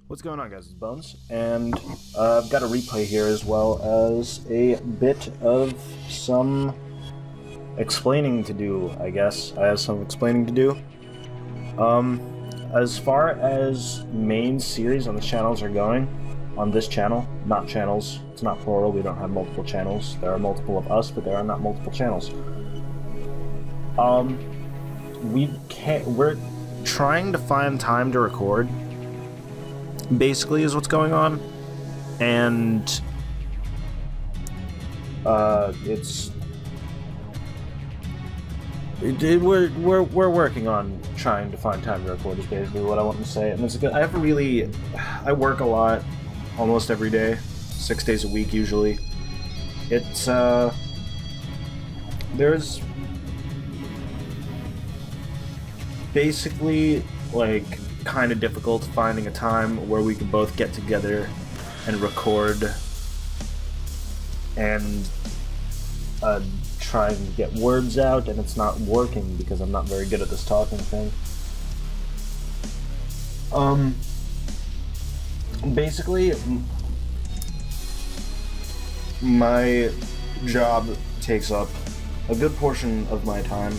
What's going on, guys? It's Bones, and I've got a replay here as well as a bit of some explaining to do, I guess. I have some explaining to do. As far as main series on the channels are going, on this channel, not channels, it's not plural, we don't have multiple channels. There are multiple of us, but there are not multiple channels. We're trying to find time to record, basically, is what's going on, and we're working on trying to find time to record is basically what I want to say. And it's good. I work a lot, almost every day, 6 days a week usually. It's there's basically like kind of difficult finding a time where we can both get together and record and trying to get words out, and it's not working because I'm not very good at this talking thing. Basically, my job takes up a good portion of my time,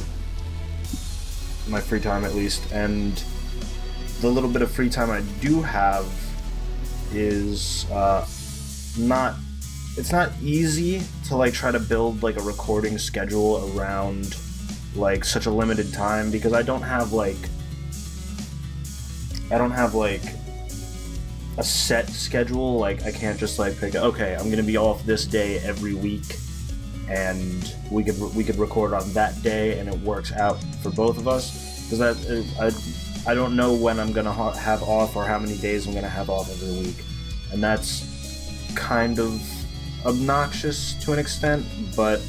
my free time at least, and the little bit of free time I do have is it's not easy to like try to build like a recording schedule around like such a limited time, because I don't have like a set schedule. Like I can't just like pick, okay, I'm gonna be off this day every week and we could record on that day and it works out for both of us, because I don't know when I'm gonna have off or how many days I'm gonna have off every week, and that's kind of obnoxious to an extent, but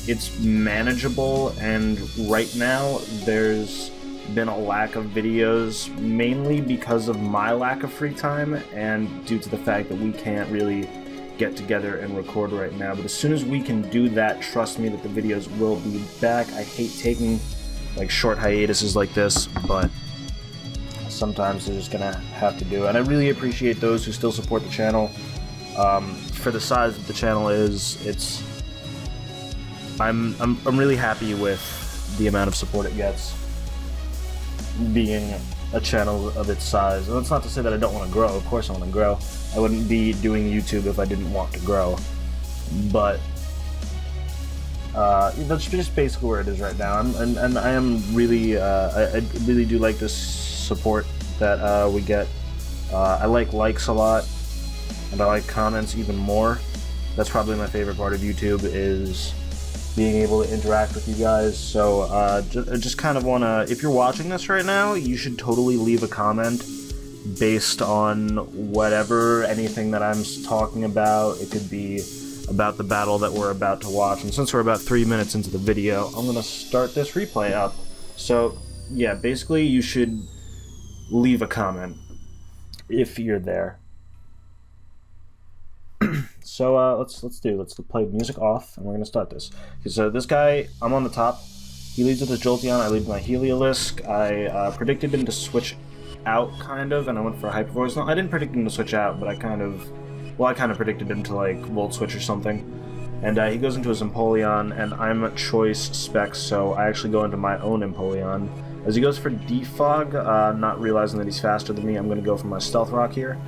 it's manageable. And right now there's been a lack of videos, mainly because of my lack of free time and due to the fact that we can't really get together and record right now. But as soon as we can do that, trust me that the videos will be back. I hate taking like short hiatuses like this, but sometimes they're just gonna have to do it. And I really appreciate those who still support the channel. For the size that the channel is, I'm really happy with the amount of support it gets, being a channel of its size. And that's not to say that I don't want to grow. Of course I want to grow. I wouldn't be doing YouTube if I didn't want to grow. But that's just basically where it is right now. And I am really, I really do like this support that we get. I like likes a lot, and I like comments even more. That's probably my favorite part of YouTube, is being able to interact with you guys. So just kind of want to, if you're watching this right now, you should totally leave a comment based on whatever, anything that I'm talking about. It could be about the battle that we're about to watch. And since we're about 3 minutes into the video, I'm going to start this replay up. So yeah, basically you should leave a comment if you're there. So let's play music off, and we're gonna start this. So this guy, I'm on the top. He leads with his Jolteon. I lead with my Heliolisk. I predicted him to switch out, kind of, and I went for a Hyper Voice. No, I didn't predict him to switch out, but I kind of predicted him to like Volt Switch or something. And he goes into his Empoleon, and I'm a choice Specs, so I actually go into my own Empoleon. As he goes for Defog, not realizing that he's faster than me, I'm gonna go for my Stealth Rock here.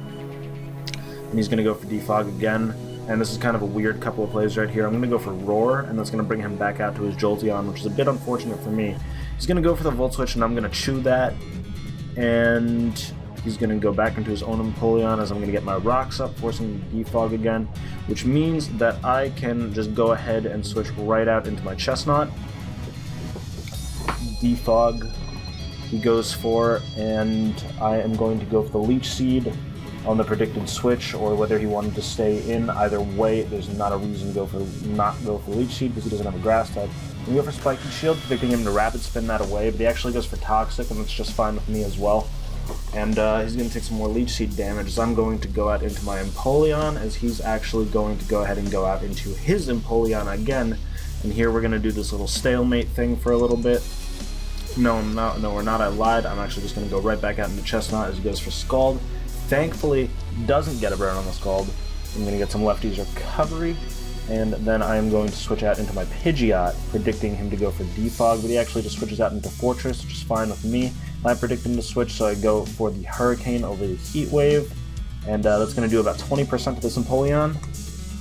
And he's going to go for Defog again, and this is kind of a weird couple of plays right here. I'm going to go for Roar, and that's going to bring him back out to his Jolteon, which is a bit unfortunate for me. He's going to go for the Volt Switch, and I'm going to chew that, and he's going to go back into his own Empoleon as I'm going to get my rocks up, forcing him to Defog again, which means that I can just go ahead and switch right out into my Chestnut. Defog he goes for, and I am going to go for the Leech Seed on the predicted switch, or whether he wanted to stay in. Either way, there's not a reason to not go for Leech Seed, because he doesn't have a Grass type. We go for Spiky Shield, predicting him to Rapid Spin that away, but he actually goes for Toxic, and that's just fine with me as well. And he's going to take some more Leech Seed damage, as I'm going to go out into my Empoleon, as he's actually going to go ahead and go out into his Empoleon again. And here we're going to do this little stalemate thing for a little bit. No, we're not. I lied. I'm actually just going to go right back out into Chestnut as he goes for Scald. thankfully doesn't get a burn on the Scald. I'm going to get some lefties recovery, and then I am going to switch out into my Pidgeot, predicting him to go for Defog, but he actually just switches out into Fortress, which is fine with me. I predict him to switch, so I go for the Hurricane over the Heat Wave, and that's going to do about 20% to this Empoleon.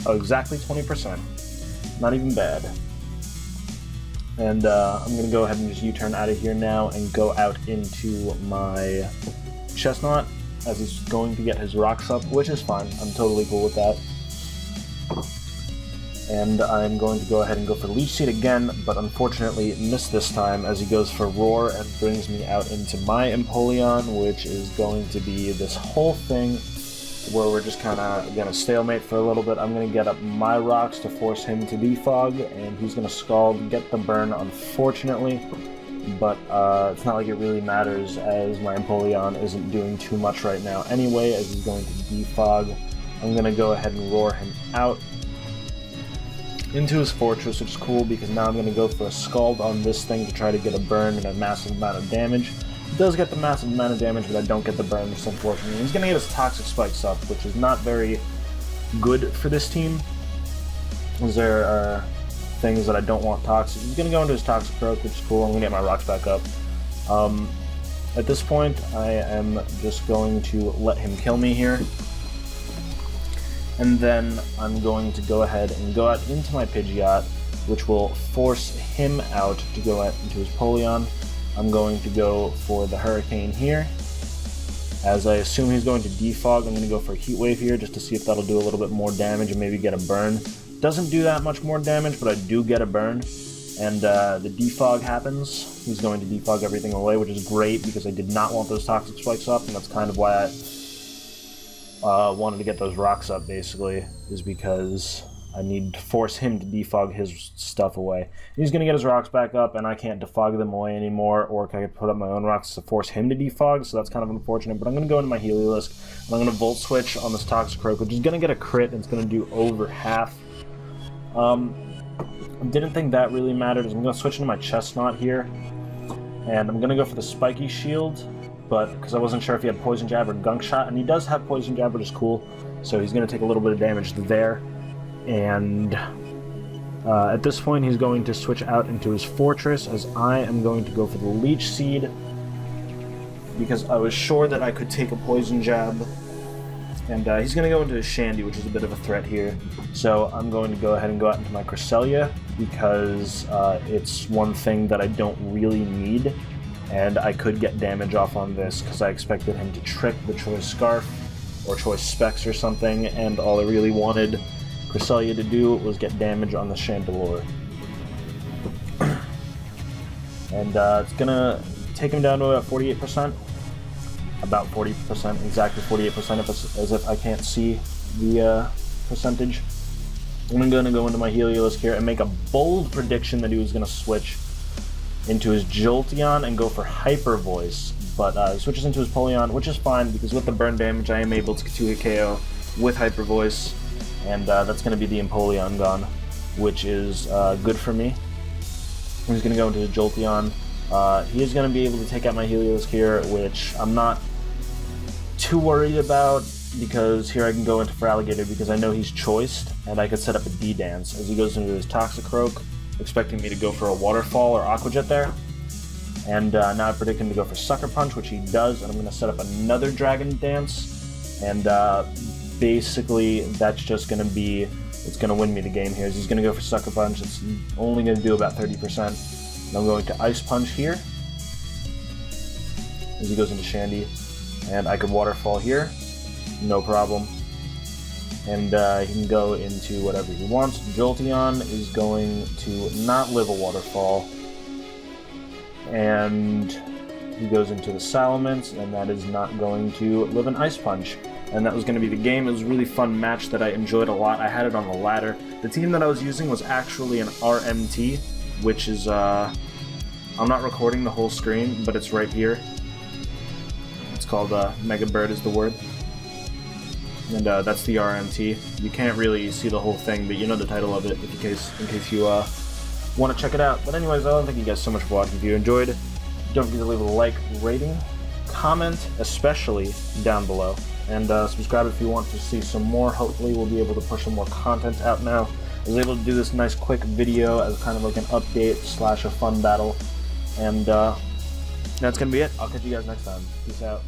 Oh, exactly 20%. Not even bad. And I'm going to go ahead and just U-turn out of here now and go out into my Chestnut, as he's going to get his rocks up, which is fine. I'm totally cool with that. And I'm going to go ahead and go for Leech Seed again, but unfortunately miss this time as he goes for Roar and brings me out into my Empoleon, which is going to be this whole thing where we're just kind of going to stalemate for a little bit. I'm going to get up my rocks to force him to defog, and he's going to Scald, get the burn, unfortunately. But it's not like it really matters, as my Empoleon isn't doing too much right now anyway, as he's going to defog. I'm going to go ahead and Roar him out into his Fortress, which is cool because now I'm going to go for a Scald on this thing to try to get a burn and a massive amount of damage. It does get the massive amount of damage, but I don't get the burn, which is unfortunate. He's going to get his Toxic Spikes up, which is not very good for this team, as there are things that I don't want toxic. He's going to go into his Toxic Croak, which is cool. I'm going to get my rocks back up. At this point, I am just going to let him kill me here. And then I'm going to go ahead and go out into my Pidgeot, which will force him out to go out into his Empoleon. I'm going to go for the Hurricane here. As I assume he's going to defog, I'm going to go for a Heat Wave here just to see if that'll do a little bit more damage and maybe get a burn. Doesn't do that much more damage, but I do get a burn. And the defog happens. He's going to defog everything away, which is great because I did not want those Toxic Spikes up, and that's kind of why I wanted to get those rocks up, basically, is because I need to force him to defog his stuff away. He's going to get his rocks back up, and I can't defog them away anymore, or I could put up my own rocks to force him to defog, so that's kind of unfortunate. But I'm going to go into my Heliolisk, and I'm going to Volt Switch on this Toxic Croak, which is going to get a crit, and it's going to do over half. Didn't think that really mattered. I'm going to switch into my Chestnut here, and I'm going to go for the Spiky Shield, but because I wasn't sure if he had Poison Jab or Gunk Shot, and he does have Poison Jab, which is cool, so he's going to take a little bit of damage there. And at this point, he's going to switch out into his Fortress, as I am going to go for the Leech Seed, because I was sure that I could take a Poison Jab. And he's going to go into his Shandy, which is a bit of a threat here. So I'm going to go ahead and go out into my Cresselia, because it's one thing that I don't really need. And I could get damage off on this, because I expected him to trick the Choice Scarf, or Choice Specs or something, and all I really wanted Cresselia to do was get damage on the Chandelure. And it's going to take him down to about 48%. About 40%, exactly 48%, as if I can't see the percentage. I'm going to go into my Heliolisk here and make a bold prediction that he was going to switch into his Jolteon and go for Hyper Voice, but he switches into his Empoleon, which is fine because with the burn damage I am able to 2-hit KO with Hyper Voice, and that's going to be the Empoleon gone, which is good for me. He's going to go into his Jolteon. He is going to be able to take out my Heliolisk here, which I'm not too worried about, because here I can go into for Alligator because I know he's choiced, and I could set up a D-Dance as he goes into his Toxic Croak, expecting me to go for a Waterfall or Aqua Jet there. And now I predict him to go for Sucker Punch, which he does, and I'm going to set up another Dragon Dance, and basically that's just going to be, it's going to win me the game here. He's going to go for Sucker Punch. It's only going to do about 30%. And I'm going to Ice Punch here as he goes into Shandy. And I could Waterfall here, no problem. And he can go into whatever he wants. Jolteon is going to not live a Waterfall. And he goes into the Salamence, and that is not going to live an Ice Punch. And that was going to be the game. It was a really fun match that I enjoyed a lot. I had it on the ladder. The team that I was using was actually an RMT, which is, I'm not recording the whole screen, but it's right here. It's called Mega Bird is the word. And that's the RMT. You can't really see the whole thing, but you know the title of it in case you want to check it out. But anyways, I don't thank you guys so much for watching. If you enjoyed, don't forget to leave a like, rating, comment, especially down below. and subscribe if you want to see some more. Hopefully we'll be able to push some more content out now. I was able to do this nice quick video as kind of like an update / a fun battle, and that's gonna be it. I'll catch you guys next time. Peace out.